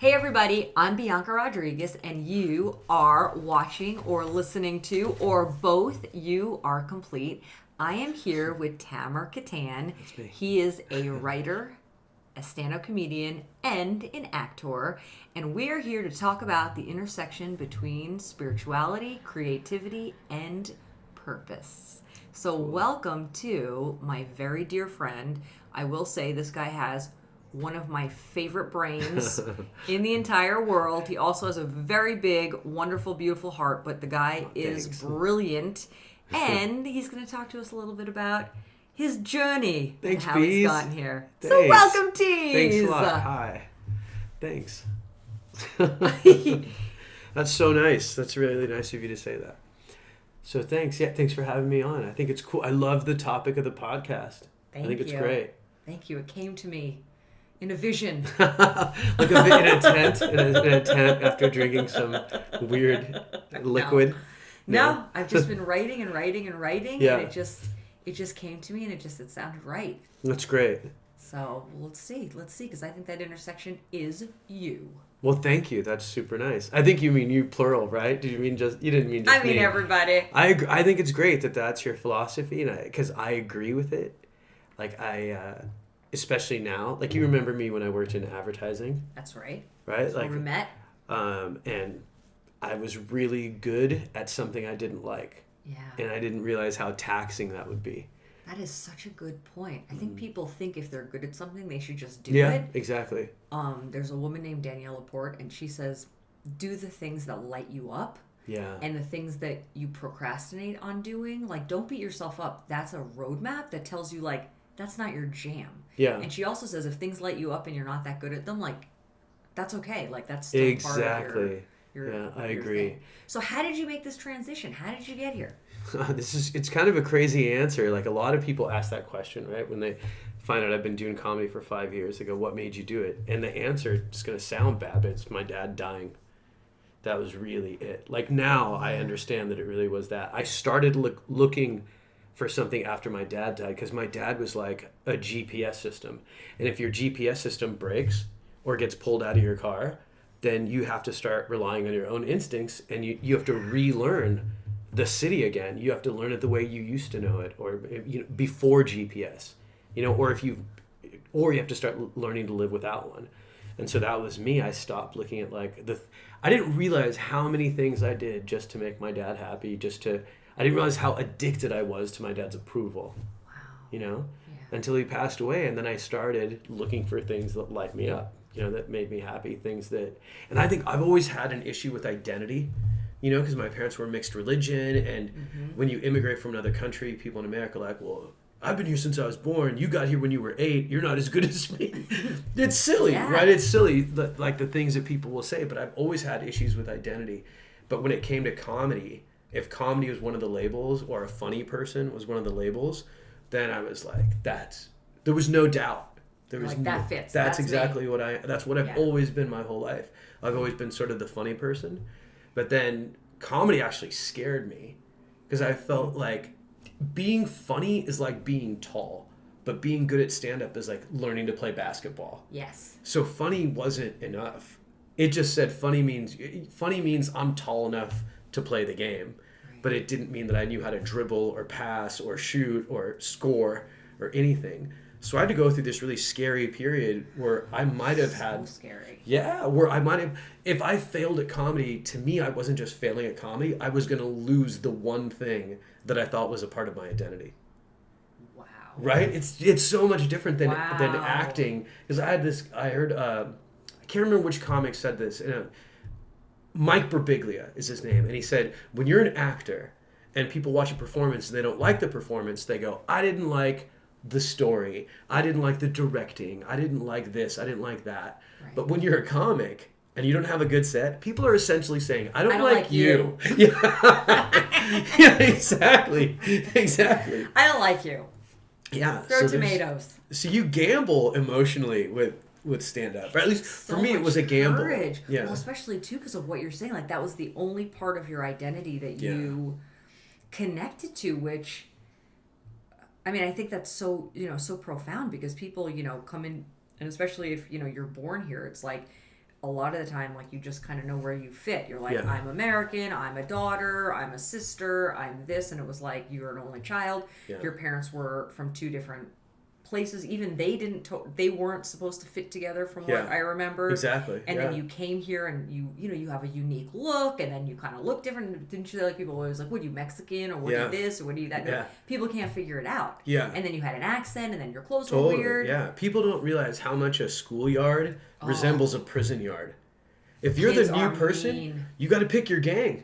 Hey everybody, I'm Bianca Rodriguez and you are watching or listening to, or both, You Are Complete. I am here with Tamer Kattan. That's me. He is a writer, a stand-up comedian, and an actor. And we're here to talk about the intersection between spirituality, creativity, and purpose. So welcome to my very dear friend. I will say this guy has one of my favorite brains in the entire world. He also has a very big, wonderful, beautiful heart, but the guy is brilliant. And he's going to talk to us a little bit about his journey and how he's gotten here. Thanks. So welcome, Tease. Thanks a lot. Hi. Thanks. That's so nice. That's really nice of you to say that. So thanks. Yeah, thanks for having me on. I think it's cool. I love the topic of the podcast. I think it's great. Thank you. It came to me in a vision. Like in a tent, in a tent after drinking some weird liquid. No, I've just been writing, Yeah. and it just came to me, and it sounded right. That's great. So let's see, because I think that intersection is you. Well, thank you. That's super nice. I think you mean you plural, right? Did you mean you didn't mean just I mean me. everybody. I think it's great that that's your philosophy, and because I agree with it. Like especially now, like you remember me when I worked in advertising. That's right. Right? That's like where we met. And I was really good at something I didn't like. Yeah. And I didn't realize how taxing that would be. That is such a good point. I think people think if they're good at something, they should just do it. Yeah, exactly. There's a woman named Danielle Laporte, and she says, do the things that light you up. Yeah. And the things that you procrastinate on doing, like, don't beat yourself up. That's a roadmap that tells you, like, that's not your jam. Yeah. And she also says if things light you up and you're not that good at them, like, that's okay. Like, that's still part of your I your agree. thing. So how did you make this transition? How did you get here? It's kind of a crazy answer. Like a lot of people ask that question, right? When they find out I've been doing comedy for 5 years, they go, what made you do it? And the answer is going to sound bad, but it's my dad dying. That was really it. Like now I understand that it really was that. I started looking for something after my dad died because my dad was like a GPS system. And if your GPS system breaks or gets pulled out of your car, then you have to start relying on your own instincts and you have to relearn the city again. You have to learn it the way you used to know it, or before GPS, or you have to start learning to live without one. And so that was me. I stopped looking at I didn't realize how many things I did just to make my dad happy. I didn't realize how addicted I was to my dad's approval. Wow. Until he passed away, and then I started looking for things that light me up. That made me happy, and I think I've always had an issue with identity, because my parents were mixed religion, and when you immigrate from another country, people in America are like, well, I've been here since I was born, you got here when you were 8, you're not as good as me. It's silly, right? It's silly, like the things that people will say, but I've always had issues with identity. But when it came to comedy, if comedy was one of the labels, or a funny person was one of the labels, then I was like, there was no doubt. That fits. That's exactly that's what I've always been my whole life. I've always been sort of the funny person. But then comedy actually scared me because I felt like being funny is like being tall, but being good at stand-up is like learning to play basketball. Yes. So funny wasn't enough. It just said funny means I'm tall enough to play the game. Right. But it didn't mean that I knew how to dribble or pass or shoot or score or anything. So I had to go through this really scary period where I might have had... So scary. Yeah, where I might have... If I failed at comedy, to me, I wasn't just failing at comedy. I was going to lose the one thing that I thought was a part of my identity. Wow. Right? It's so much different than acting. Because I heard... I can't remember which comic said this. Mike Birbiglia is his name. And he said, when you're an actor and people watch a performance and they don't like the performance, they go, I didn't like the story, I didn't like the directing, I didn't like this, I didn't like that. Right. But when you're a comic and you don't have a good set, people are essentially saying, I don't like you. Yeah, exactly. I don't like you. Yeah. Throw tomatoes. So you gamble emotionally with stand-up. Or at least for me, it was a gamble. Courage. Yeah. Well, especially, too, because of what you're saying. Like, that was the only part of your identity that you connected to, which... I mean, I think that's so, so profound because people, come in, and especially if, you're born here, it's like, a lot of the time, like, you just kind of know where you fit. You're like, Yeah. I'm American, I'm a daughter, I'm a sister, I'm this. And it was like, you're an only child. Yeah. Your parents were from two different places. Even they weren't supposed to fit together from what I remember. Exactly. And then you came here and you have a unique look, and then you kind of look different. Didn't you, like, people always like, what are you, Mexican, or what are you this, or what are you that? No, people can't figure it out. Yeah. And then you had an accent, and then your clothes were weird. Yeah. People don't realize how much a schoolyard resembles a prison yard. If you're Kids the new are person, mean. you got to pick your gang.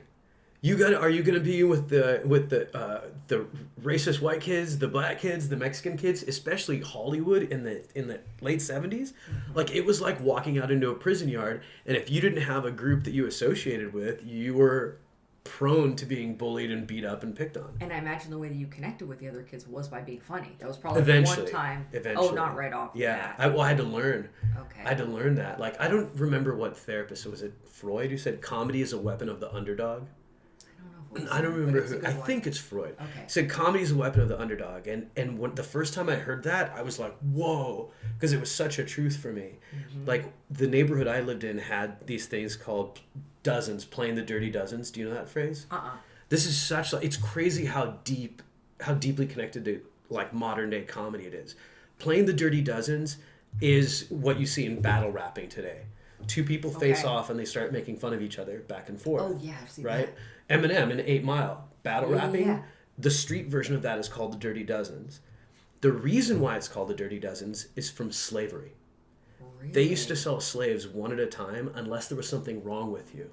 Are you gonna be with the racist white kids, the black kids, the Mexican kids, especially Hollywood in the late 70s? Like, it was like walking out into a prison yard, and if you didn't have a group that you associated with, you were prone to being bullied and beat up and picked on. And I imagine the way that you connected with the other kids was by being funny. That was probably Eventually. one time. Eventually. Oh, not right off. Yeah. I had to learn. Okay. I had to learn that. Like, I don't remember what therapist, was it Freud who said comedy is a weapon of the underdog? I don't remember who. I think it's Freud. Okay. He said comedy is a weapon of the underdog, and when the first time I heard that, I was like, whoa, because it was such a truth for me. Like, the neighborhood I lived in had these things called dozens, playing the dirty dozens. Do you know that phrase? This is such, like, it's crazy how deeply connected to, like, modern day comedy it is. Playing the dirty dozens is what you see in battle rapping today. Two people face off and they start making fun of each other back and forth. Oh, yeah, I've seen right? that. Eminem in 8 Mile, battle rapping. Yeah. The street version of that is called the Dirty Dozens. The reason why it's called the Dirty Dozens is from slavery. Really? They used to sell slaves one at a time unless there was something wrong with you.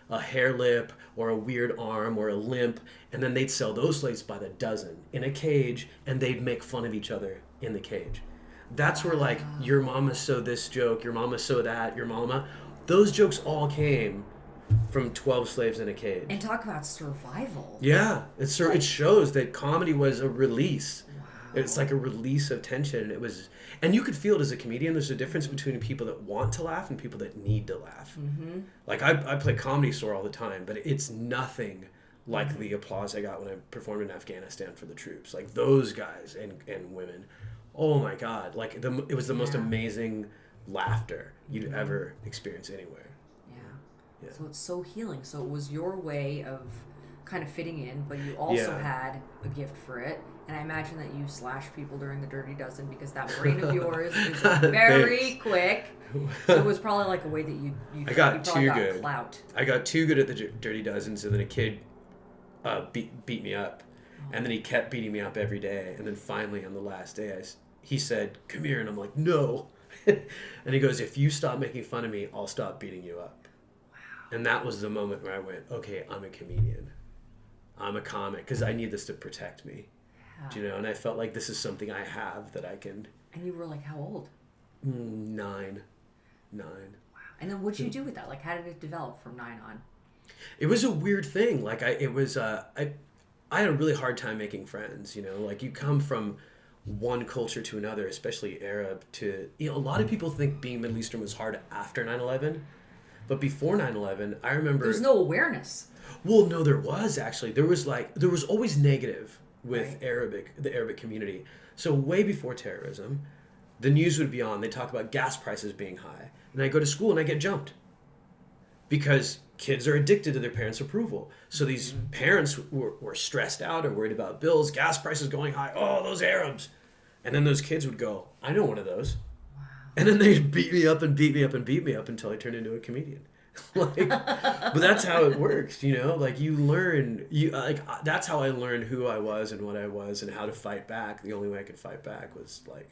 A hair lip or a weird arm or a limp, and then they'd sell those slaves by the dozen in a cage, and they'd make fun of each other in the cage. That's where, like, your mama sewed this joke, your mama sewed that, your mama. Those jokes all came from 12 slaves in a cage. And talk about survival. Yeah, it shows that comedy was a release. Wow. It's like a release of tension. And you could feel it as a comedian. There's a difference between people that want to laugh and people that need to laugh. Like, I play Comedy Store all the time, but it's nothing like the applause I got when I performed in Afghanistan for the troops. Like, those guys and women, oh my God, like, it was the most amazing laughter you'd ever experience anywhere. Yeah. So it's so healing. So it was your way of kind of fitting in, but you also had a gift for it. And I imagine that you slash people during the Dirty Dozen because that brain of yours is very quick. So it was probably like a way that you got probably too got good. Clout. I got too good at the Dirty Dozens, and then a kid beat me up. And then he kept beating me up every day. And then finally on the last day, he said, "Come here." And I'm like, "No." And he goes, "If you stop making fun of me, I'll stop beating you up." And that was the moment where I went, okay, I'm a comedian. I'm a comic, because I need this to protect me. Yeah. You know, and I felt like this is something I have that I can... And you were like, how old? 9. Wow. And then what'd you do with that? Like, how did it develop from 9 on? It was a weird thing. Like, I had a really hard time making friends, you know? Like, you come from one culture to another, especially Arab, to... You know, a lot of people think being Middle Eastern was hard after 9/11. But before 9/11, I remember... There's no awareness. Well, no, there was actually. There was always negative with right. the Arabic community. So way before terrorism, the news would be on. They talk about gas prices being high. And I go to school and I get jumped. Because kids are addicted to their parents' approval. So these parents were stressed out or worried about bills, gas prices going high. Oh, those Arabs. And then those kids would go, I know one of those. And then they'd beat me up and beat me up and beat me up until I turned into a comedian. Like, but that's how it works, you know? Like, you learn, that's how I learned who I was and what I was and how to fight back. The only way I could fight back was, like...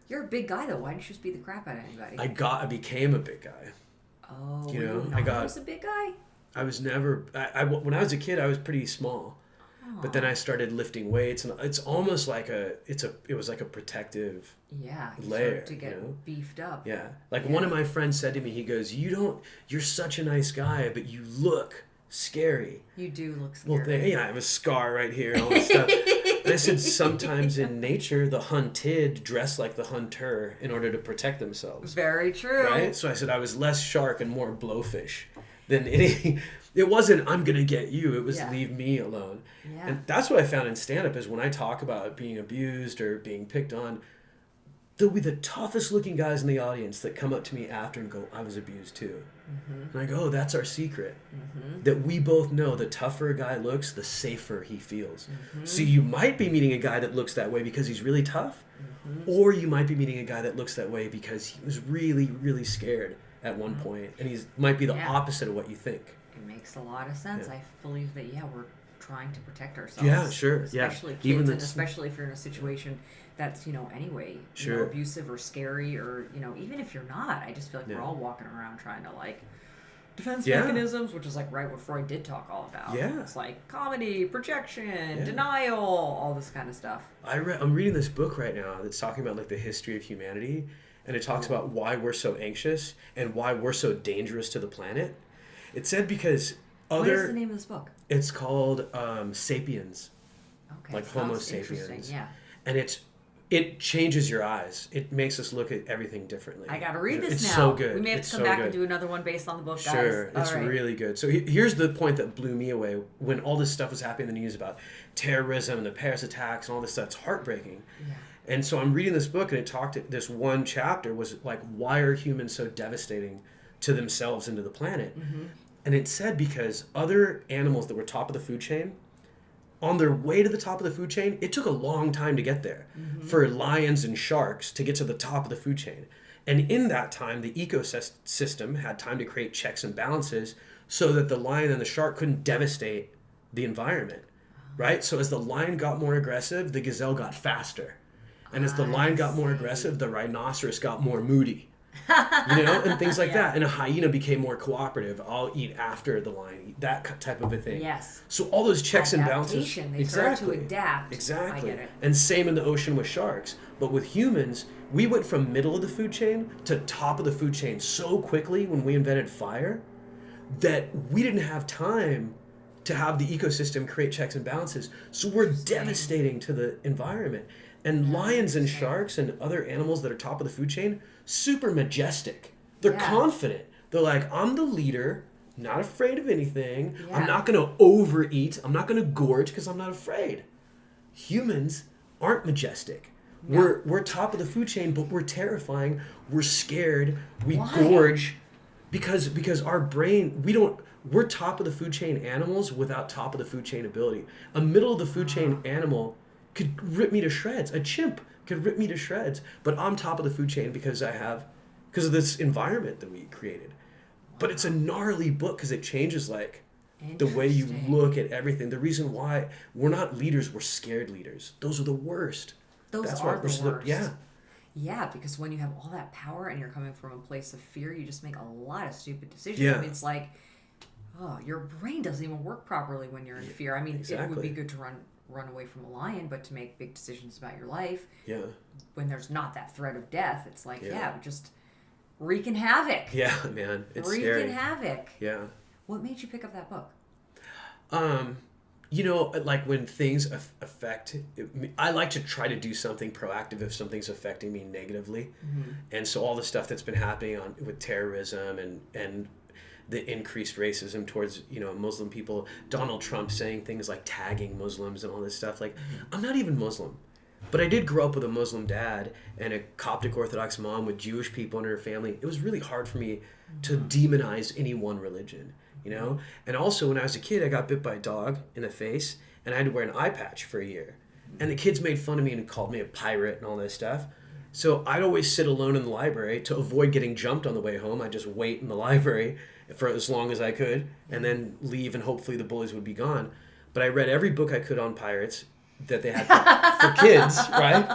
You're a big guy, though. Why didn't you just beat the crap out of anybody? I became a big guy. Oh, you know? I was a big guy? I was never... when I was a kid, I was pretty small. But then I started lifting weights, and it's almost like it was like a protective layer to get beefed up. Yeah, like one of my friends said to me, he goes, "You're such a nice guy, but you look scary." You do look scary. Well, I have a scar right here and all this stuff. And I said, sometimes in nature, the hunted dress like the hunter in order to protect themselves. Very true. Right? So I said I was less shark and more blowfish than any... It wasn't, I'm going to get you. It was, leave me alone. Yeah. And that's what I found in stand-up is when I talk about being abused or being picked on, there'll be the toughest looking guys in the audience that come up to me after and go, I was abused too. And I go, oh, that's our secret. That we both know the tougher a guy looks, the safer he feels. So you might be meeting a guy that looks that way because he's really tough, or you might be meeting a guy that looks that way because he was really, really scared at one point, and he's might be the opposite of what you think. It makes a lot of sense. I believe that, we're trying to protect ourselves. Yeah, sure. Especially kids, and especially if you're in a situation that's, anyway, abusive or scary, or, even if you're not, I just feel like we're all walking around trying to, like, defense mechanisms, which is, like, right what Freud did talk all about. Yeah. It's like comedy, projection, denial, all this kind of stuff. I'm reading this book right now that's talking about, like, the history of humanity, and it talks about why we're so anxious and why we're so dangerous to the planet. It said because What is the name of this book? It's called Sapiens. Okay. Like Homo sapiens. Yeah. And it changes your eyes. It makes us look at everything differently. I gotta read this it's now. It's so good. We may have to come back and do another one based on the book, guys. Sure, it's really good. So here's the point that blew me away when all this stuff was happening in the news about terrorism and the Paris attacks and all this stuff. It's heartbreaking. Yeah. And so I'm reading this book, and it talked. This one chapter was like, why are humans so devastating to themselves and to the planet? And it said because other animals that were top of the food chain, on their way to the top of the food chain, it took a long time to get there for lions and sharks to get to the top of the food chain. And in that time, the ecosystem had time to create checks and balances so that the lion and the shark couldn't devastate the environment, right? So as the lion got more aggressive, the gazelle got faster. And as the lion got more aggressive, the rhinoceros got more moody. And things like that. And a hyena became more cooperative. I'll eat after the lion, eat that type of a thing. Yes. So all those checks and balances. They start to adapt. Exactly. I get it. And same in the ocean with sharks. But with humans, we went from middle of the food chain to top of the food chain so quickly when we invented fire that we didn't have time to have the ecosystem create checks and balances. So we're devastating to the environment. And lions and sharks and other animals that are top of the food chain, super majestic. They're confident. They're like, I'm the leader, not afraid of anything. Yeah. I'm not going to overeat. I'm not going to gorge because I'm not afraid. Humans aren't majestic. No. We're top of the food chain, but we're terrifying. We're scared. We gorge because our brain, we're top of the food chain animals without top of the food chain ability. A middle of the food chain animal could rip me to shreds. A chimp could rip me to shreds. But I'm top of the food chain because of this environment that we created. But it's a gnarly book because it changes like the way you look at everything. The reason why we're not leaders, we're scared leaders. Those are the worst. That's are the worst. Yeah, because when you have all that power and you're coming from a place of fear, you just make a lot of stupid decisions. Yeah. I mean, it's like, your brain doesn't even work properly when you're in fear. I mean, It would be good to run away from a lion, but to make big decisions about your life, when there's not that threat of death, it's like, just wreaking havoc. Yeah, man, it's wreaking scary. havoc. Yeah. What made you pick up that book? Like when things affect, I like to try to do something proactive if something's affecting me negatively. And so all the stuff that's been happening with terrorism and the increased racism towards, Muslim people, Donald Trump saying things like tagging Muslims and all this stuff. Like, I'm not even Muslim, but I did grow up with a Muslim dad and a Coptic Orthodox mom with Jewish people in her family. It was really hard for me to demonize any one religion, And also when I was a kid, I got bit by a dog in the face and I had to wear an eye patch for a year. And the kids made fun of me and called me a pirate and all this stuff. So I'd always sit alone in the library to avoid getting jumped on the way home. I'd just wait in the library for as long as I could and then leave and hopefully the bullies would be gone. But I read every book I could on pirates that they had for kids, right?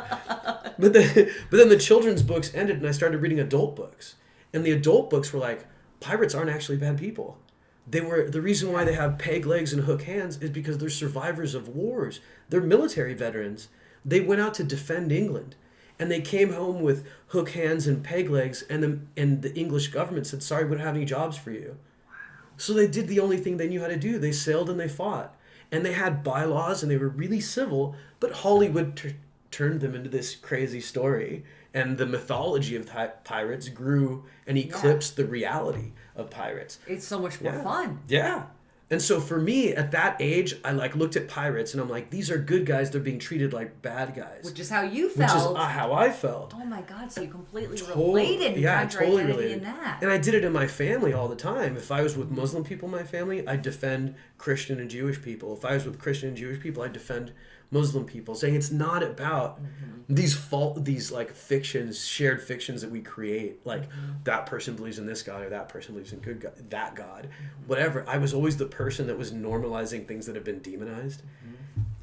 But then the children's books ended and I started reading adult books. And the adult books were like, pirates aren't actually bad people. The reason why they have peg legs and hook hands is because they're survivors of wars. They're military veterans. They went out to defend England. And they came home with hook hands and peg legs, and the English government said, sorry, we don't have any jobs for you. Wow. So they did the only thing they knew how to do. They sailed and they fought. And they had bylaws, and they were really civil, but Hollywood turned them into this crazy story. And the mythology of pirates grew and eclipsed the reality of pirates. It's so much more fun. Yeah. And so for me, at that age, I like looked at pirates and I'm like, these are good guys. They're being treated like bad guys. Which is how you felt. Which is how I felt. Oh my God, so you completely related and found your identity in that. And I did it in my family all the time. If I was with Muslim people in my family, I'd defend Christian and Jewish people. If I was with Christian and Jewish people, I'd defend Muslim people, saying it's not about these like fictions, shared fictions that we create. Like that person believes in this God or that person believes in good God, that God, whatever. I was always the person that was normalizing things that have been demonized,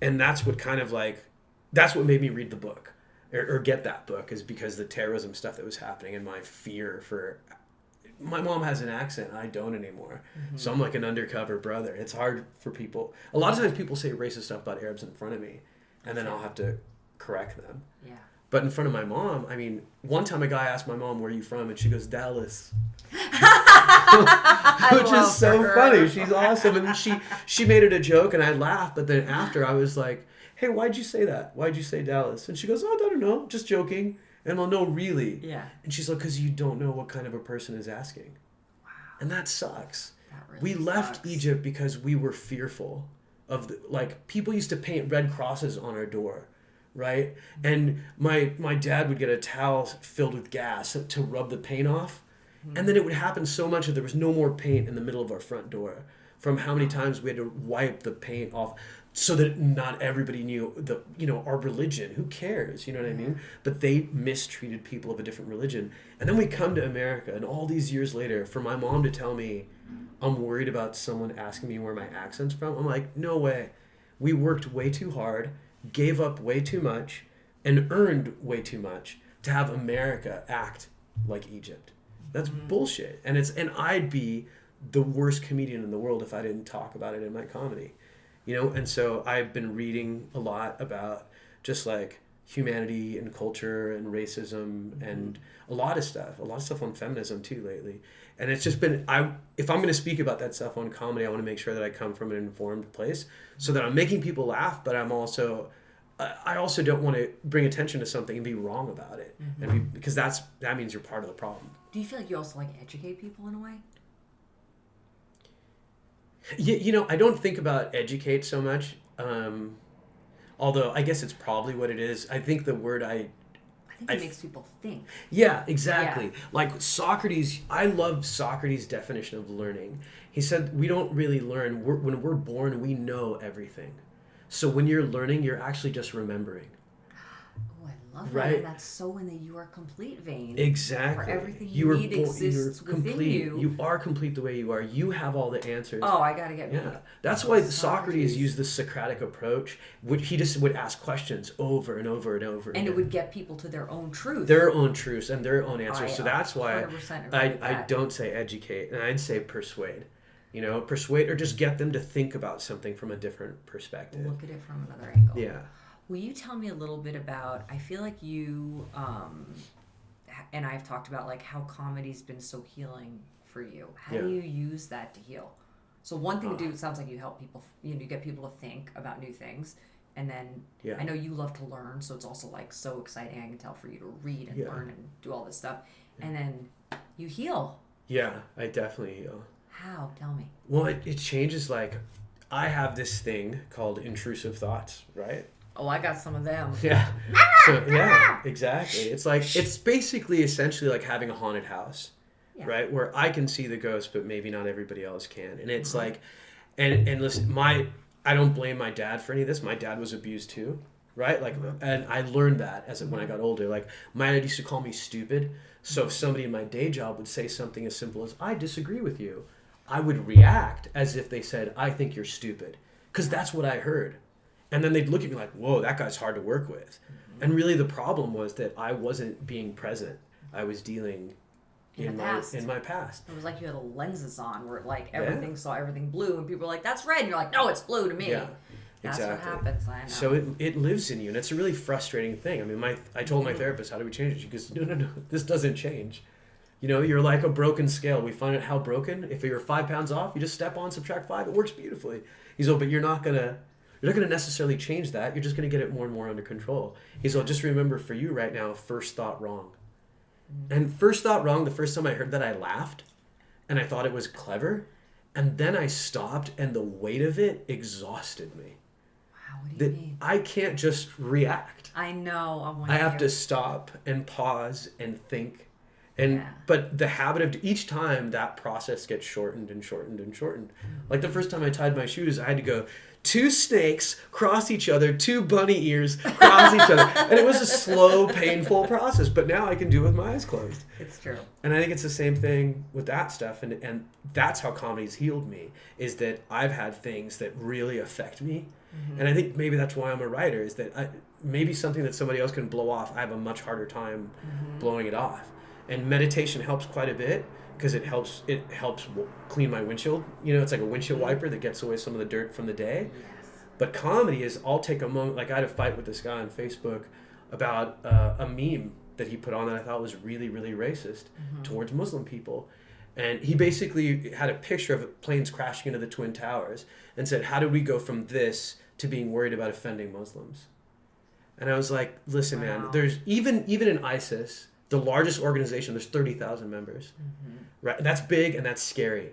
and that's what kind of like that's what made me read the book or get that book, is because the terrorism stuff that was happening and my fear for. My mom has an accent. I don't anymore. So I'm like an undercover brother. It's hard for people. A lot of times people say racist stuff about Arabs in front of me, and then I'll have to correct them. Yeah. But in front of my mom, I mean, one time a guy asked my mom, "Where are you from?" And she goes, "Dallas." Which is so funny. She's awesome. And she made it a joke, and I laughed. But then after, I was like, "Hey, why'd you say that? Why'd you say Dallas?" And she goes, "Oh, I don't know. Just joking." And well, no, really. Yeah. And she's like, because you don't know what kind of a person is asking. Wow. And that sucks. That really we sucks. left Egypt because we were fearful of like people used to paint red crosses on our door, right? And my dad would get a towel filled with gas to rub the paint off. And then it would happen so much that there was no more paint in the middle of our front door from how many times we had to wipe the paint off. So that not everybody knew our religion. Who cares? You know what I mean? But they mistreated people of a different religion. And then we come to America, and all these years later, for my mom to tell me, I'm worried about someone asking me where my accent's from, I'm like, no way. We worked way too hard, gave up way too much, and earned way too much to have America act like Egypt. That's bullshit. And I'd be the worst comedian in the world if I didn't talk about it in my comedy. And so I've been reading a lot about just like humanity and culture and racism and a lot of stuff on feminism too lately. And it's just been, if I'm going to speak about that stuff on comedy, I want to make sure that I come from an informed place so that I'm making people laugh, but I also don't want to bring attention to something and be wrong about it. Because that means you're part of the problem. Do you feel like you also like educate people in a way? I don't think about educate so much, although I guess it's probably what it is. I think the word I think it makes people think. Yeah, exactly. Yeah. Like Socrates, I love Socrates' definition of learning. He said we don't really learn. When we're born, we know everything. So when you're learning, you're actually just remembering. Oh, I love that. And that's so in the you are complete vein. Exactly. For everything you need exists within complete. you. You are complete the way you are. You have all the answers. Oh, I got to get me. Yeah. That's why Socrates used the Socratic approach. He just would ask questions over and over and over again. And it would get people to their own truth. Their own truths and their own answers. So that's why I don't say educate, and I'd say persuade. Persuade or just get them to think about something from a different perspective. Look at it from another angle. Yeah. Will you tell me a little bit about, I feel like you, and I've talked about like how comedy's been so healing for you. How do you use that to heal? So one thing to do, it sounds like you help people, you get people to think about new things. And then I know you love to learn, so it's also like so exciting, I can tell, for you to read and learn and do all this stuff. And then you heal. Yeah, I definitely heal. How? Tell me. Well, it changes. Like, I have this thing called intrusive thoughts, right? Oh, I got some of them. Yeah. So, yeah, exactly. It's like, it's basically essentially like having a haunted house, right? Where I can see the ghost, but maybe not everybody else can. And it's like, and listen, I don't blame my dad for any of this. My dad was abused too, right? Like, and I learned that when I got older. Like, my dad used to call me stupid. So if somebody in my day job would say something as simple as, I disagree with you, I would react as if they said, I think you're stupid. Because that's what I heard. And then they'd look at me like, whoa, that guy's hard to work with. And really the problem was that I wasn't being present. I was dealing in my past. It was like you had the lenses on where like everything saw everything blue and people were like, that's red. And you're like, no, it's blue to me. Yeah, that's exactly. what happens. I know. So it lives in you. And it's a really frustrating thing. I mean, I told my therapist, how do we change it? She goes, no, this doesn't change. You're like a broken scale. We find out how broken. If you're 5 pounds off, you just step on, subtract 5. It works beautifully. He's like, but you're not gonna necessarily change that. You're just gonna get it more and more under control. He's like, just remember, for you right now, first thought wrong. And first thought wrong. The first time I heard that, I laughed, and I thought it was clever. And then I stopped, and the weight of it exhausted me. Wow, what do you mean? I can't just react. I know. I have to stop and pause and think. And Yeah. but the habit of each time that process gets shortened and shortened and shortened. Like the first time I tied my shoes, I had to go 2 snakes cross each other, 2 bunny ears cross each other, and it was a slow, painful process. But now I can do it with my eyes closed. It's true. And I think it's the same thing with that stuff, and that's how comedy's healed me. Is that I've had things that really affect me, and I think maybe that's why I'm a writer. Is that maybe something that somebody else can blow off, I have a much harder time blowing it off. And meditation helps quite a bit because it helps clean my windshield. You know, it's like a windshield wiper that gets away some of the dirt from the day. Yes. But comedy is, I'll take a moment. Like I had a fight with this guy on Facebook about a meme that he put on that I thought was really, really racist towards Muslim people. And he basically had a picture of planes crashing into the Twin Towers and said, how did we go from this to being worried about offending Muslims? And I was like, listen, man, there's even in ISIS, the largest organization, there's 30,000 members. Right? That's big and that's scary.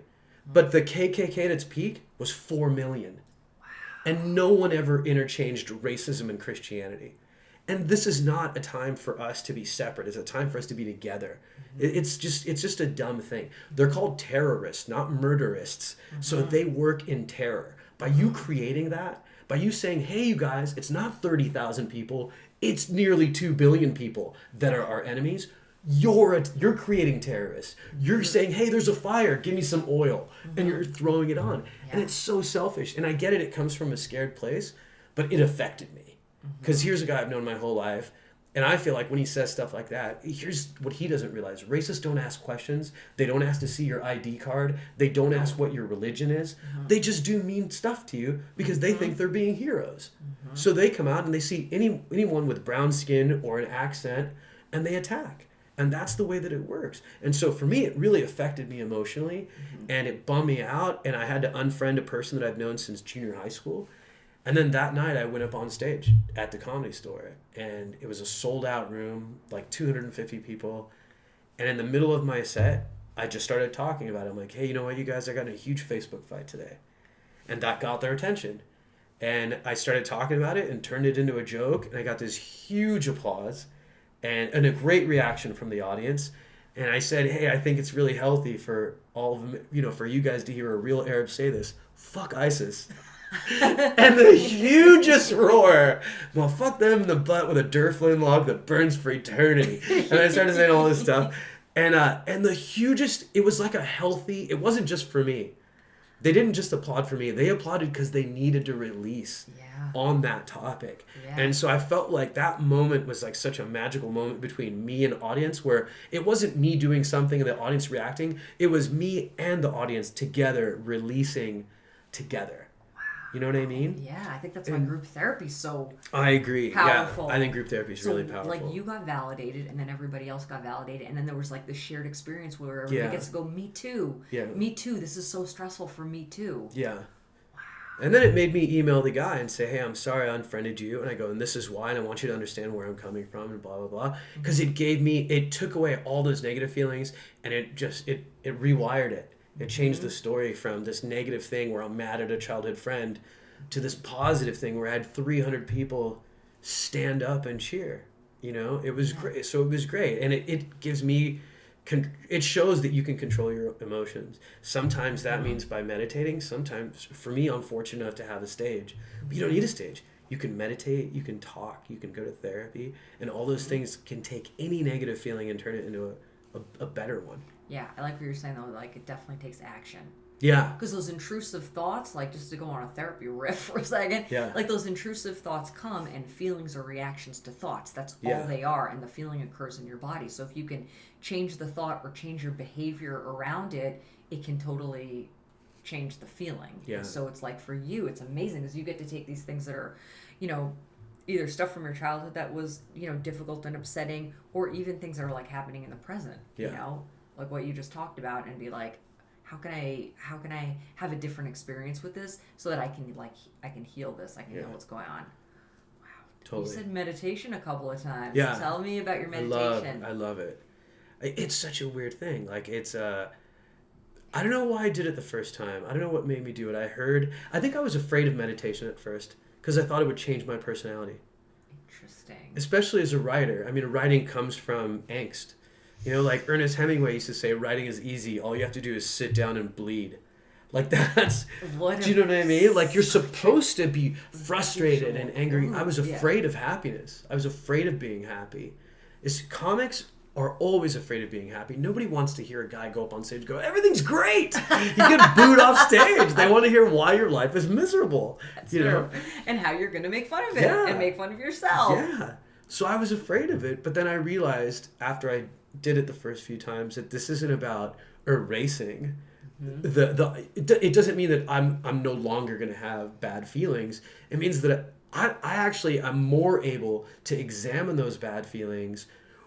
But the KKK at its peak was 4 million. Wow. And no one ever interchanged racism and Christianity. And this is not a time for us to be separate. It's a time for us to be together. It's just a dumb thing. They're called terrorists, not murderists. So they work in terror. By you creating that, by you saying, hey, you guys, it's not 30,000 people, it's nearly 2 billion people that are our enemies. You're creating terrorists. You're saying, hey, there's a fire, give me some oil. And you're throwing it on. And it's so selfish. And I get it comes from a scared place, but it affected me. Because here's a guy I've known my whole life, and I feel like when he says stuff like that, here's what he doesn't realize. Racists don't ask questions. They don't ask to see your ID card. They don't ask what your religion is. They just do mean stuff to you because they think they're being heroes. So they come out and they see anyone with brown skin or an accent, and they attack. And that's the way that it works. And so for me, it really affected me emotionally, and it bummed me out, and I had to unfriend a person that I've known since junior high school. And then that night I went up on stage at the Comedy Store, and it was a sold out room, like 250 people. And in the middle of my set, I just started talking about it. I'm like, hey, you know what, you guys, I got in a huge Facebook fight today. And that got their attention. And I started talking about it and turned it into a joke. And I got this huge applause and a great reaction from the audience. And I said, hey, I think it's really healthy for all of them, you know, for you guys to hear a real Arab say this. Fuck ISIS. And the hugest roar, well, fuck them in the butt with a Durflin log that burns for eternity. And I started saying all this stuff. And the hugest, it was like a healthy, it wasn't just for me. They didn't just applaud for me. They applauded because they needed to release on that topic. Yeah. And so I felt like that moment was like such a magical moment between me and audience, where it wasn't me doing something and the audience reacting. It was me and the audience together releasing together. You know what I mean? Yeah, I think that's why group therapy is so I agree. powerful. Yeah, I think group therapy is really powerful. Like you got validated, and then everybody else got validated, and then there was like this shared experience where everybody gets to go, me too. Yeah. Me too. This is so stressful for me too. Yeah. Wow. And then it made me email the guy and say, hey, I'm sorry I unfriended you. And I go, and this is why, and I want you to understand where I'm coming from, and blah, blah, blah. Because it took away all those negative feelings, and it rewired it. It changed the story from this negative thing where I'm mad at a childhood friend to this positive thing where I had 300 people stand up and cheer. You know, it was great. So it was great. And it gives me, it shows that you can control your emotions. Sometimes that means by meditating. Sometimes, for me, I'm fortunate enough to have a stage. But you don't need a stage. You can meditate, you can talk, you can go to therapy, and all those things can take any negative feeling and turn it into a better one. Yeah, I like what you're saying, though. Like, it definitely takes action. Yeah. Because those intrusive thoughts, like, just to go on a therapy riff for a second, like, those intrusive thoughts come, and feelings are reactions to thoughts. That's all they are, and the feeling occurs in your body. So if you can change the thought or change your behavior around it, it can totally change the feeling. Yeah. And so it's like, for you, it's amazing because you get to take these things that are, you know, either stuff from your childhood that was, you know, difficult and upsetting, or even things that are, like, happening in the present, you know? Like what you just talked about, and be like, how can I have a different experience with this so that I can heal this. I can know what's going on. Wow. Totally. You said meditation a couple of times. Yeah. Tell me about your meditation. I love it. It's such a weird thing. Like, it's I don't know why I did it the first time. I don't know what made me do it. I think I was afraid of meditation at first because I thought it would change my personality. Interesting. Especially as a writer. I mean, writing comes from angst. Like Ernest Hemingway used to say, writing is easy. All you have to do is sit down and bleed. Like that's, do you know what I mean? Like you're supposed to be frustrated and angry. I was afraid of happiness. I was afraid of being happy. Comics are always afraid of being happy. Nobody wants to hear a guy go up on stage and go, everything's great. You get booed off stage. They want to hear why your life is miserable. That's true. And how you're going to make fun of it and make fun of yourself. Yeah. So I was afraid of it. But then I realized after I did it the first few times that this isn't about erasing. It doesn't mean that I'm no longer going to have bad feelings. It means that I actually am more able to examine those bad feelings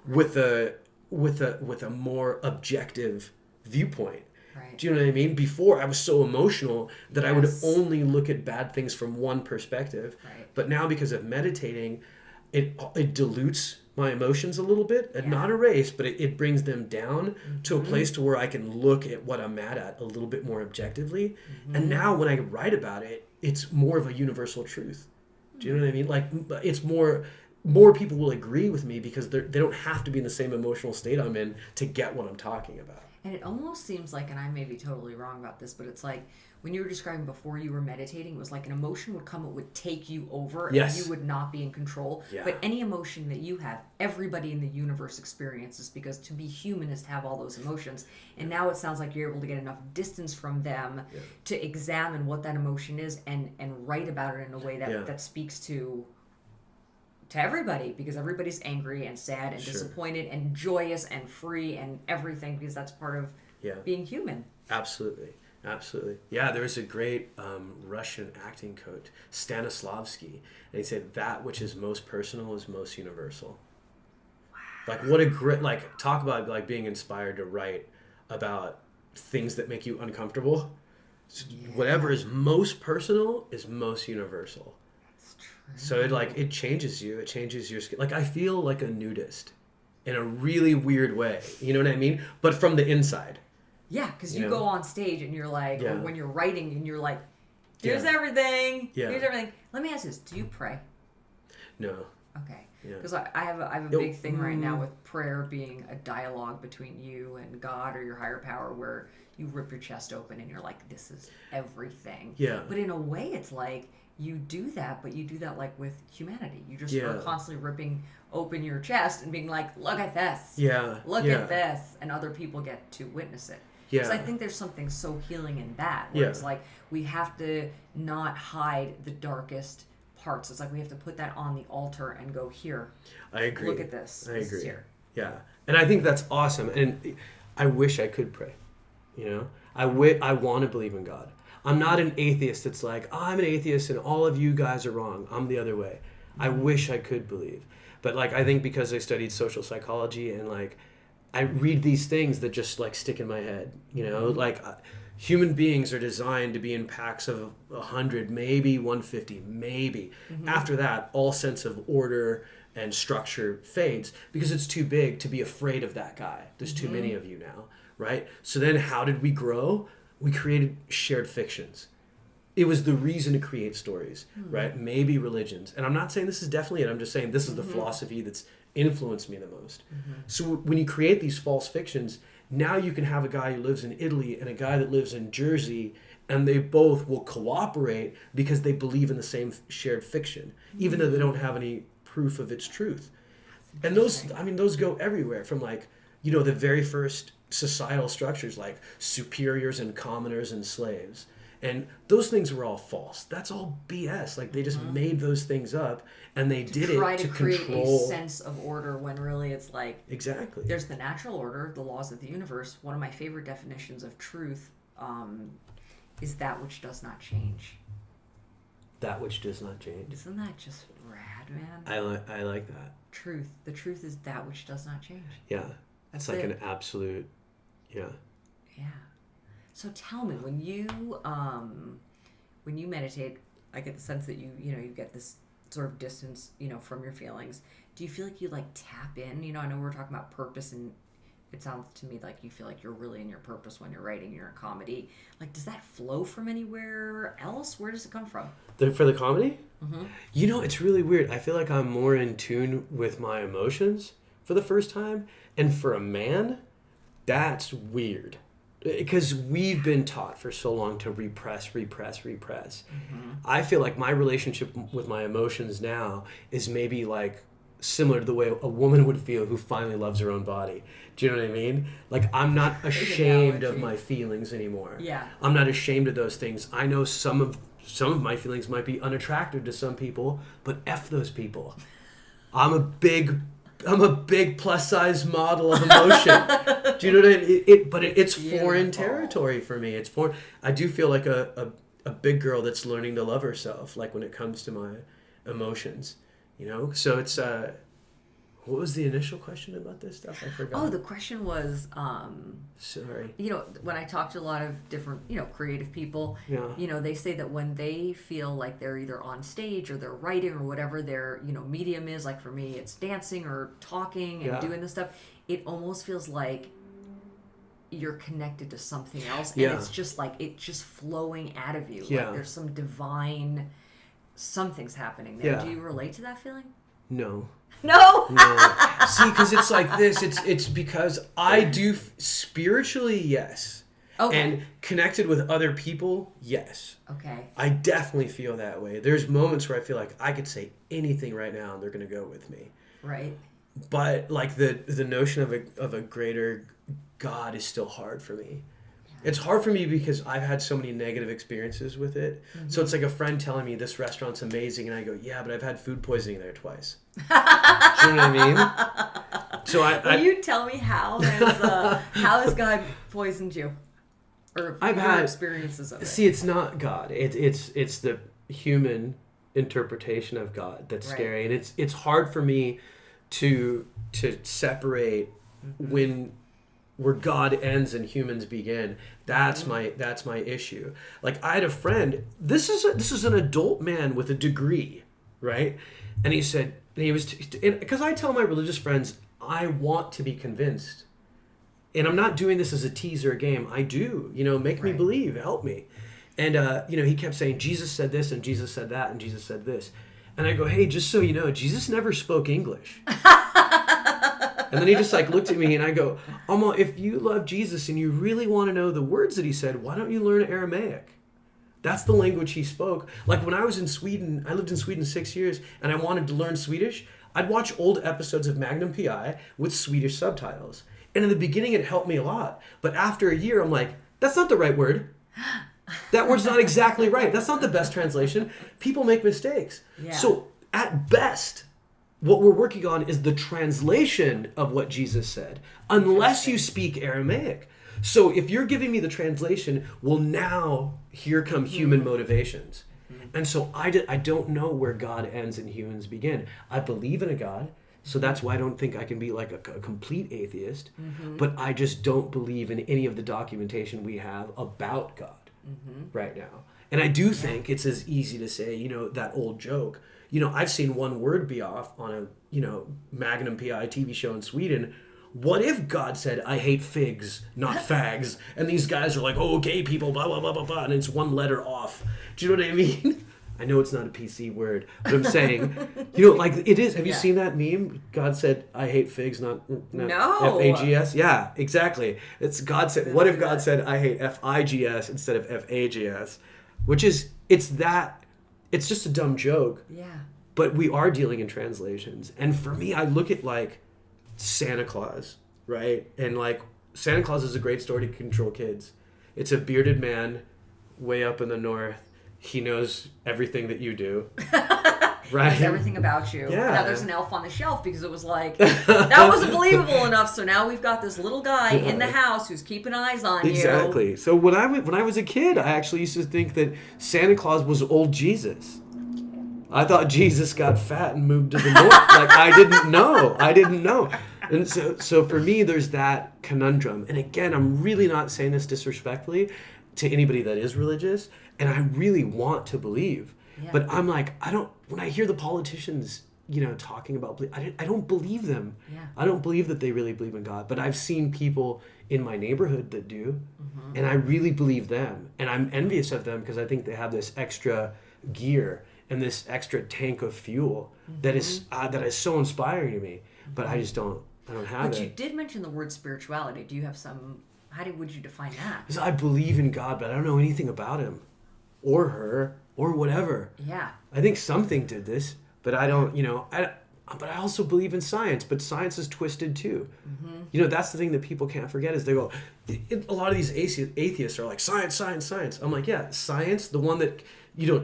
with a more objective viewpoint. Right. Do you know what I mean? Before I was so emotional that I would only look at bad things from one perspective. Right. But now because of meditating, it dilutes my emotions a little bit, and not erase, but it brings them down to a place to where I can look at what I'm mad at a little bit more objectively. And now when I write about it, it's more of a universal truth. Do you know what I mean? Like it's more people will agree with me because they don't have to be in the same emotional state I'm in to get what I'm talking about. And it almost seems like, and I may be totally wrong about this, but it's like when you were describing before you were meditating, it was like an emotion would come, it would take you over, and you would not be in control. Yeah. But any emotion that you have, everybody in the universe experiences, because to be human is to have all those emotions. And now it sounds like you're able to get enough distance from them to examine what that emotion is and write about it in a way that speaks to everybody, because everybody's angry and sad and disappointed and joyous and free and everything, because that's part of being human. Absolutely. Yeah, there was a great Russian acting coach, Stanislavski, and he said that which is most personal is most universal. Wow. Like what a great, like talk about like being inspired to write about things that make you uncomfortable. Whatever is most personal is most universal. So it changes you. It changes your skin. Like I feel like a nudist in a really weird way. You know what I mean? But from the inside. Yeah, because you go on stage and you're like, or when you're writing and you're like, here's everything. Yeah. Here's everything. Let me ask this. Do you pray? No. Okay. Because I have a big thing right now with prayer being a dialogue between you and God or your higher power, where you rip your chest open and you're like, this is everything. Yeah. But in a way, it's like, you do that, but you do that like with humanity. You just are constantly ripping open your chest and being like, look at this. Yeah. Look at this. And other people get to witness it. Because I think there's something so healing in that. Where it's like we have to not hide the darkest parts. It's like we have to put that on the altar and go, here. I agree. Look at this. I This agree. is here. Yeah. And I think that's awesome. And I wish I could pray. I want to believe in God. I'm not an atheist that's like, I'm an atheist and all of you guys are wrong. I'm the other way. I wish I could believe. But like, I think because I studied social psychology and like, I read these things that just like stick in my head, like human beings are designed to be in packs of 100, maybe 150, maybe. After that, all sense of order and structure fades because it's too big to be afraid of that guy. There's too many of you now, right? So then how did we grow? We created shared fictions. It was the reason to create stories, right? Maybe religions. And I'm not saying this is definitely it. I'm just saying this is the philosophy that's influenced me the most. So when you create these false fictions, now you can have a guy who lives in Italy and a guy that lives in Jersey, and they both will cooperate because they believe in the same shared fiction, even though they don't have any proof of its truth. And those go everywhere from like, the very first societal structures like superiors and commoners and slaves. And those things were all false. That's all BS. Like they just made those things up and they did it to create control a sense of order when really it's like exactly. There's the natural order, the laws of the universe. One of my favorite definitions of truth is that which does not change. That which does not change. Isn't that just rad, man? I like that. Truth. The truth is that which does not change. Yeah. It's like an absolute, yeah. So tell me, when you meditate, I get the sense that you get this sort of distance, from your feelings. Do you feel like you like tap in? I know we're talking about purpose and it sounds to me like you feel like you're really in your purpose when you're writing your comedy. Like, does that flow from anywhere else? Where does it come from? For the comedy? Mm-hmm. You know, it's really weird. I feel like I'm more in tune with my emotions for the first time. And for a man, that's weird. Because we've been taught for so long to repress. Mm-hmm. I feel like my relationship with my emotions now is maybe like similar to the way a woman would feel who finally loves her own body. Do you know what I mean? Like, I'm not ashamed of my feelings anymore. Yeah. I'm not ashamed of those things. I know some of my feelings might be unattractive to some people, but F those people. I'm a big plus size model of emotion. Do you know what I mean? It's foreign territory for me. It's foreign. I do feel like a big girl that's learning to love herself, like when it comes to my emotions, you know? So it's, what was the initial question about this stuff? I forgot. Oh, the question was, sorry. you know, when I talk to a lot of different, you know, creative people, Yeah. you know, they say that when they feel like they're either on stage or they're writing or whatever their, you know, medium is, like for me, it's dancing or talking and doing this stuff, it almost feels like you're connected to something else. And it's just like, it's just flowing out of you. Yeah. Like there's some divine, something's happening there. Yeah. Do you relate to that feeling? No. No. See, because it's like this. It's because I do spiritually, yes. Okay. And connected with other people, yes. Okay. I definitely feel that way. There's moments where I feel like I could say anything right now and they're going to go with me. Right. But like the notion of a greater God is still hard for me. It's hard for me because I've had so many negative experiences with it. Mm-hmm. So it's like a friend telling me this restaurant's amazing, and I go, yeah, but I've had food poisoning there twice. Do you know what I mean? So Will you tell me how has God poisoned you? Or I've had experiences of it? See, it's not God. It's the human interpretation of God that's scary, and it's hard for me to separate where God ends and humans begin. That's my issue. Like, I had a friend. This is an adult man with a degree, right? And he said, and he was because I tell my religious friends I want to be convinced, and I'm not doing this as a teaser game. I do, make me believe, help me. And he kept saying Jesus said this and Jesus said that and Jesus said this, and I go, hey, just so you know, Jesus never spoke English. And then he just looked at me and I go, Alma, if you love Jesus and you really want to know the words that he said, why don't you learn Aramaic? That's the language he spoke. Like when I was in Sweden, I lived in Sweden 6 years, and I wanted to learn Swedish. I'd watch old episodes of Magnum P.I. with Swedish subtitles. And in the beginning, it helped me a lot. But after a year, I'm like, that's not the right word. That word's not exactly right. That's not the best translation. People make mistakes. Yeah. So at best, what we're working on is the translation of what Jesus said, unless you speak Aramaic. So if you're giving me the translation, well, now here come human motivations. And so I don't know where God ends and humans begin. I believe in a God, so that's why I don't think I can be like a complete atheist, but I just don't believe in any of the documentation we have about God right now. And I do think it's as easy to say, that old joke. I've seen one word be off on a, Magnum P.I. TV show in Sweden. What if God said, I hate figs, not fags? And these guys are like, oh, gay people, blah, blah, blah, blah, blah. And it's one letter off. Do you know what I mean? I know it's not a PC word, but I'm saying, it is. Have you seen that meme? God said, I hate figs, not no. F-A-G-S? Yeah, exactly. It's God said, what if God said, I hate F-I-G-S instead of F-A-G-S? Which is, it's just a dumb joke. Yeah. But we are dealing in translations. And for me, I look at Santa Claus, right? And Santa Claus is a great story to control kids. It's a bearded man way up in the north. He knows everything that you do. Right? Knows everything about you. Yeah. Now there's an elf on the shelf because it was that wasn't believable enough. So now we've got this little guy in the house who's keeping eyes on you. Exactly. So when I was a kid, I actually used to think that Santa Claus was old Jesus. I thought Jesus got fat and moved to the north. I didn't know. And so for me, there's that conundrum. And again, I'm really not saying this disrespectfully to anybody that is religious. And I really want to believe. Yeah. But I'm when I hear the politicians talking about, I don't believe them. Yeah. I don't believe that they really believe in God, but I've seen people in my neighborhood that do, and I really believe them, and I'm envious of them because I think they have this extra gear and this extra tank of fuel that is so inspiring to me, but I don't have it. But you did mention the word spirituality. Do you have would you define that? Because I believe in God, but I don't know anything about him or her or whatever. Yeah. I think something did this, but I don't, but I also believe in science, but science is twisted too. That's the thing that people can't forget is they go, a lot of these atheists are like, science, science, science. I'm like, yeah, science, the one that,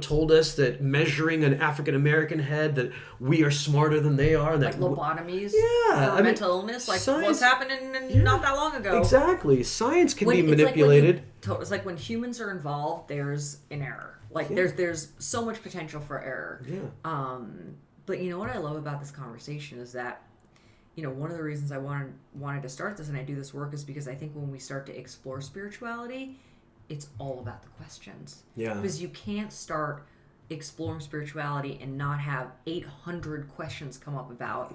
told us that measuring an African-American head, that we are smarter than they are. And like lobotomies for mental illness, like science, what's happening not that long ago. Exactly. Science can be manipulated. It's like when humans are involved, there's an error. Like there's so much potential for error. Yeah. But what I love about this conversation is that, one of the reasons I wanted to start this and I do this work is because I think when we start to explore spirituality, it's all about the questions. Yeah. Because you can't start exploring spirituality and not have 800 questions come up about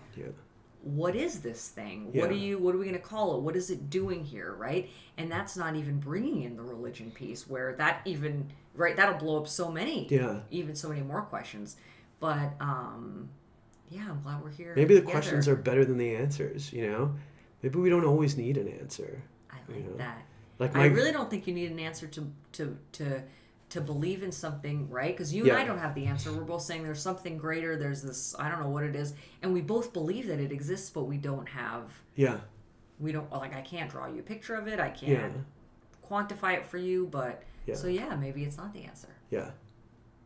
what is this thing? Yeah. What are we going to call it? What is it doing here, right? And that's not even bringing in the religion piece where that'll blow up so many more questions. But I'm glad we're here. Maybe the together. questions are better than the answers, Maybe we don't always need an answer. I like that. Like I really don't think you need an answer to believe in something, right? Because you and I don't have the answer. We're both saying there's something greater. There's this, I don't know what it is. And we both believe that it exists, but we don't have... Yeah. We don't... Like, I can't draw you a picture of it. I can't quantify it for you, but... Yeah. So, maybe it's not the answer. Yeah.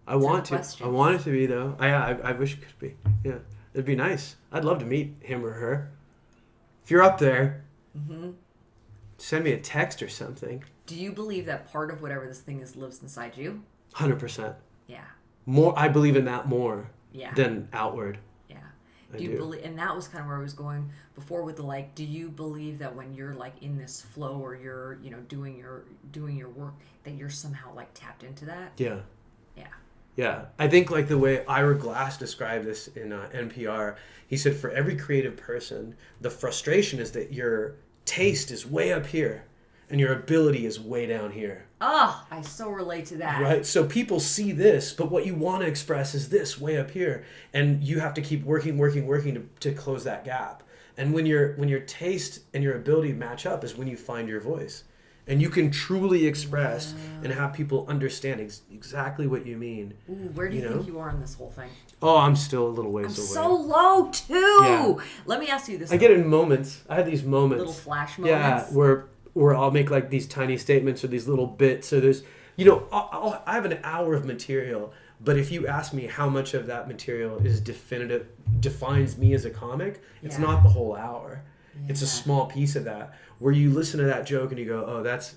I want it to be, though. I wish it could be. Yeah. It'd be nice. I'd love to meet him or her. If you're up there... Send me a text or something. Do you believe that part of whatever this thing is lives inside you? 100%. Yeah. More, I believe in that more Yeah. than outward. Yeah. Do you believe? And that was kind of where I was going before with the do you believe that when you're in this flow or you're doing your work that you're somehow tapped into that? Yeah. Yeah. Yeah. I think the way Ira Glass described this in NPR, he said for every creative person, the frustration is that your taste is way up here and your ability is way down here. Oh, I so relate to that. Right? So people see this, but what you want to express is this way up here. And you have to keep working to close that gap. And when your taste and your ability match up is when you find your voice. And you can truly express and have people understand exactly what you mean. Ooh, where do you think you are in this whole thing? Oh, I'm still a little ways away. So low, too. Yeah. Let me ask you this. I get it in moments. I have these moments. Little flash moments. Yeah, where I'll make these tiny statements or these little bits. So there's, I have an hour of material, but if you ask me how much of that material is defines me as a comic, it's not the whole hour. Yeah. It's a small piece of that. Where you listen to that joke and you go, oh, that's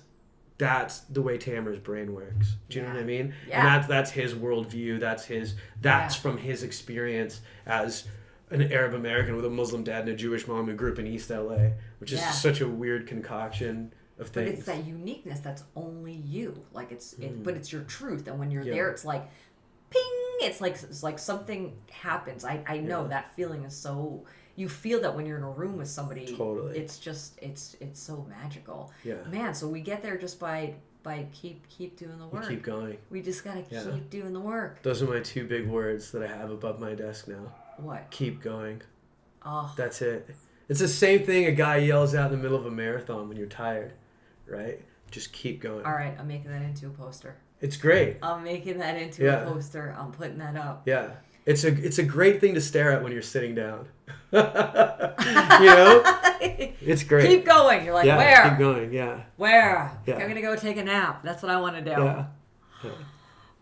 the way Tamer's brain works. Do you know what I mean? Yeah. And that's his worldview. That's from his experience as an Arab American with a Muslim dad and a Jewish mom who grew up in East LA, which is such a weird concoction of things. But it's that uniqueness that's only you. But it's your truth. And when you're there, it's like, ping! It's like something happens. I know that feeling is so... You feel that when you're in a room with somebody. Totally. It's just it's so magical. Yeah. Man, so we get there just by keep doing the work. We keep going. We just gotta keep doing the work. Those are my two big words that I have above my desk now. What? Keep going. Oh. That's it. It's the same thing a guy yells out in the middle of a marathon when you're tired, right? Just keep going. All right, I'm making that into a poster. It's great. I'm making that into a poster. I'm putting that up. Yeah. It's a great thing to stare at when you're sitting down. It's great. Keep going. You're like, where? Keep going, yeah. Where? Yeah. I'm going to go take a nap. That's what I want to do. Yeah.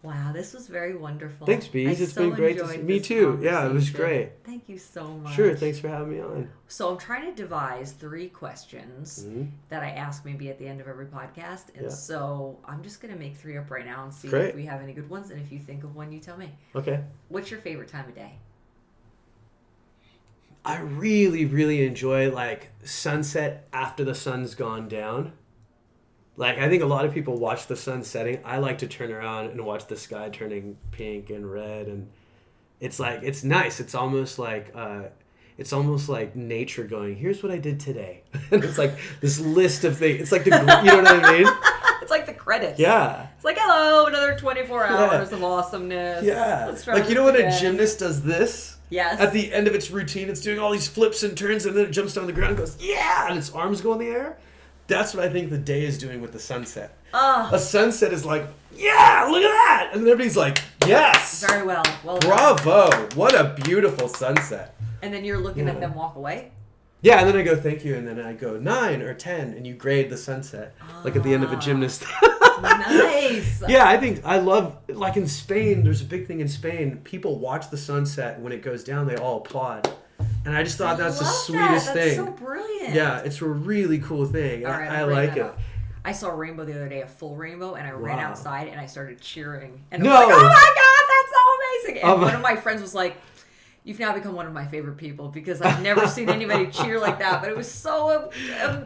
Wow, this was very wonderful. Thanks, Bees. It's been great to see you. Me too. Yeah, it was great. Thank you so much. Sure, thanks for having me on. So I'm trying to devise 3 questions that I ask maybe at the end of every podcast. And so I'm just going to make 3 up right now and see if we have any good ones. And if you think of one, you tell me. Okay. What's your favorite time of day? I really, really enjoy sunset after the sun's gone down. I think a lot of people watch the sun setting. I like to turn around and watch the sky turning pink and red, and It's like, it's nice. It's almost like nature going, here's what I did today. And it's like this list of things. It's like, you know what I mean? It's like the credits. Yeah. It's like, hello, another 24 hours of awesomeness. Yeah. Let's try Like, you know when again. a gymnast does this? Yes. At the end of its routine, it's doing all these flips and turns, and then it jumps down the ground and goes, yeah! And its arms go in the air. That's what I think the day is doing with the sunset. A sunset is like, yeah, look at that! And everybody's like, yes! Very well. Well done. Bravo! What a beautiful sunset. And then you're looking at them walk away? Yeah, and then I go, thank you, and then I go 9 or 10, and you grade the sunset, like at the end of a gymnast. Nice. Yeah, I love, like in Spain, there's a big thing in Spain. People watch the sunset. When it goes down, they all applaud. And I just thought that's the sweetest thing. That's so brilliant. Yeah, it's a really cool thing. All right, I like it. I saw a rainbow the other day, a full rainbow, and I ran outside and I started cheering. And No. I was like, oh my God, that's so amazing. And Oh my- one of my friends was like, you've now become one of my favorite people because I've never seen anybody cheer like that. But it was so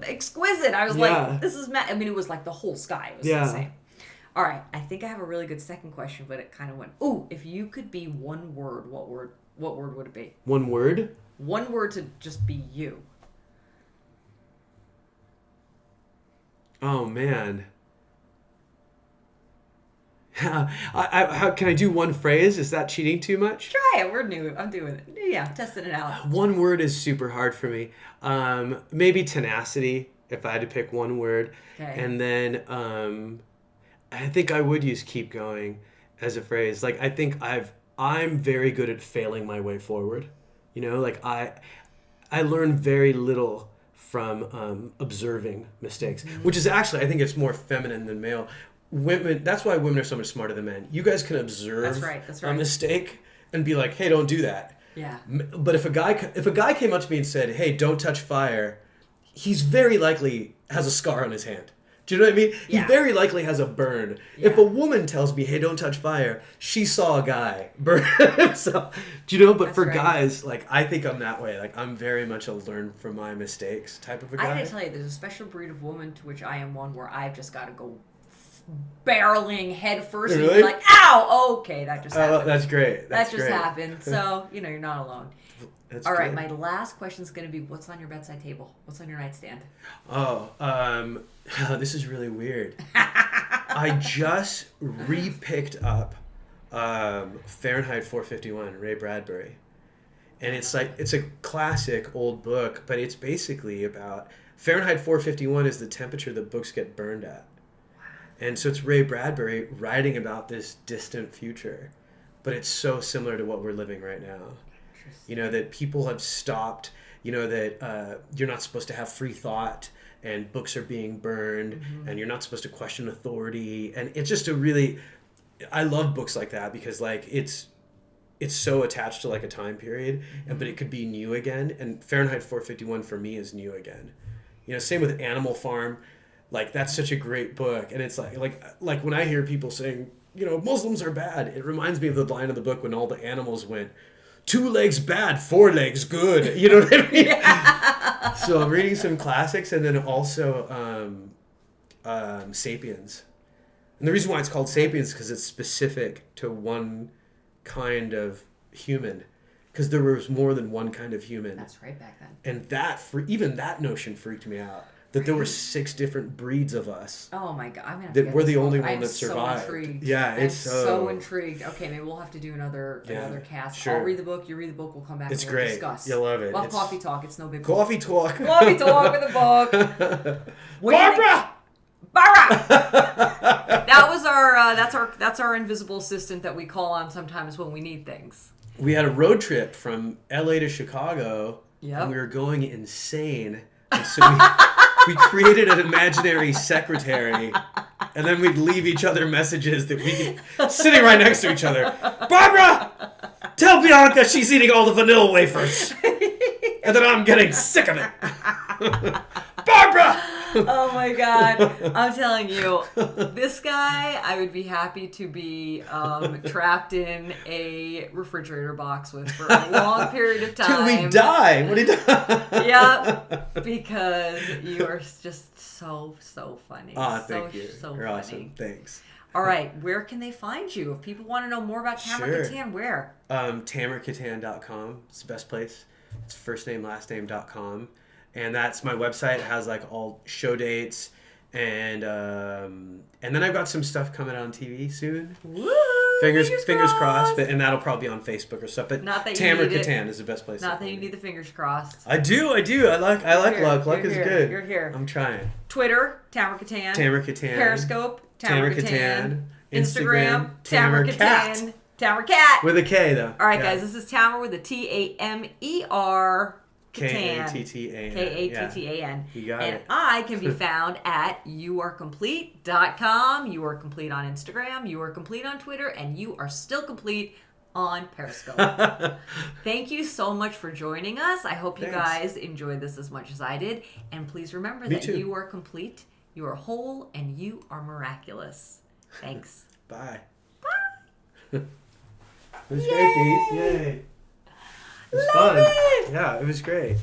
exquisite. I was like, this is I mean, it was like the whole sky. It was insane. All right, I think I have a really good second question, but it kind of went, ooh, if you could be one word, what word would it be? One word? One word to just be you. Oh, man. How can I do one phrase? Is that cheating too much? Try it. We're new. I'm doing it. Yeah, testing it out. One word is super hard for me. Maybe tenacity, if I had to pick one word. Okay. And then I think I would use keep going as a phrase. Like, I think I'm very good at failing my way forward. You know, like I learn very little from observing mistakes, which is actually, I think it's more feminine than male. Women, that's why women are so much smarter than men. You guys can observe that's right. a mistake and be like, hey, don't do that. Yeah. But if a guy came up to me and said, hey, don't touch fire, he's very likely has a scar on his hand. Do you know what I mean? Yeah. He very likely has a burn. Yeah. If a woman tells me, hey, don't touch fire, she saw a guy burn. So, do you know? But for guys, like, I think I'm that way. Like, I'm very much a learn from my mistakes type of a guy. I gotta tell you, there's a special breed of woman to which I am one where I've just got to go barreling head first and be like, ow, okay, that just happened. Oh, that's great. That just happened. So, you're not alone. That's all right, good. my last question is going to be, what's on your bedside table? What's on your nightstand? Oh, this is really weird. I just re-picked up Fahrenheit 451, Ray Bradbury. And it's a classic old book, but it's basically about Fahrenheit 451 is the temperature that books get burned at. And so it's Ray Bradbury writing about this distant future, but it's so similar to what we're living right now. You know, that people have stopped, you know, that you're not supposed to have free thought and books are being burned and you're not supposed to question authority. And it's just I love books like that because, like, it's so attached to, like, a time period, but it could be new again. And Fahrenheit 451 for me is new again. You know, same with Animal Farm. Like, that's such a great book. And it's like when I hear people saying, you know, Muslims are bad, it reminds me of the line of the book when all the animals went, 2 legs bad, 4 legs good. You know what I mean? Yeah. So I'm reading some classics and then also Sapiens. And the reason why it's called Sapiens is because it's specific to one kind of human. Because there was more than one kind of human. That's right, back then. And even that notion freaked me out. That there were 6 different breeds of us. Oh my God! I'm gonna have that to get we're the this only book. one that survived. So intrigued. Yeah, I'm it's so intrigued. Okay, maybe we'll have to do another cast. Sure. I'll read the book. You read the book. We'll come back. It's and we'll great. Discuss. You'll love it. We'll have coffee talk. It's no big. Coffee talk. Coffee talk with a book. Barbara. That was our. That's our invisible assistant that we call on sometimes when we need things. We had a road trip from LA to Chicago. Yep. And we were going insane. And so we created an imaginary secretary, and then we'd leave each other messages that we could, sitting right next to each other. Barbara, tell Bianca she's eating all the vanilla wafers, and that I'm getting sick of it. Barbara. Oh my God. I'm telling you, this guy, I would be happy to be trapped in a refrigerator box with for a long period of time. Till we die. What do you do? Yep. Because you are just so funny. Thank you. So You're funny. awesome. Thanks. All right, where can they find you? If people want to know more about Tamer Sure. Kattan, where? TamerKattan.com. It's the best place. It's firstname, lastname.com. And that's my website. It has like all show dates. And then I've got some stuff coming on TV soon. Woo! Fingers crossed. But, and that'll probably be on Facebook or stuff. But Not that you Tamer need it. Kattan is the best place. Not that you need the fingers crossed. I do. I like You're luck. here. Luck is You're good. here. You're here. I'm trying. Twitter, Tamer Kattan. Tamer Kattan. Periscope, Tamer Kattan. Instagram, Tamer Tamer Cat. Kattan. Tamer Cat. With a K though. All right, Yeah. guys, this is Tamer with a Tamer. Kattan. Kattan. You got and it. I can be found at youarecomplete.com. You are complete on Instagram. You are complete on Twitter. And you are still complete on Periscope. Thank you so much for joining us. I hope you guys enjoyed this as much as I did. And please remember that you are complete, you are whole, and you are miraculous. Thanks. Bye. It was great, Bees. Yay. It was fun. it. Yeah, it was great.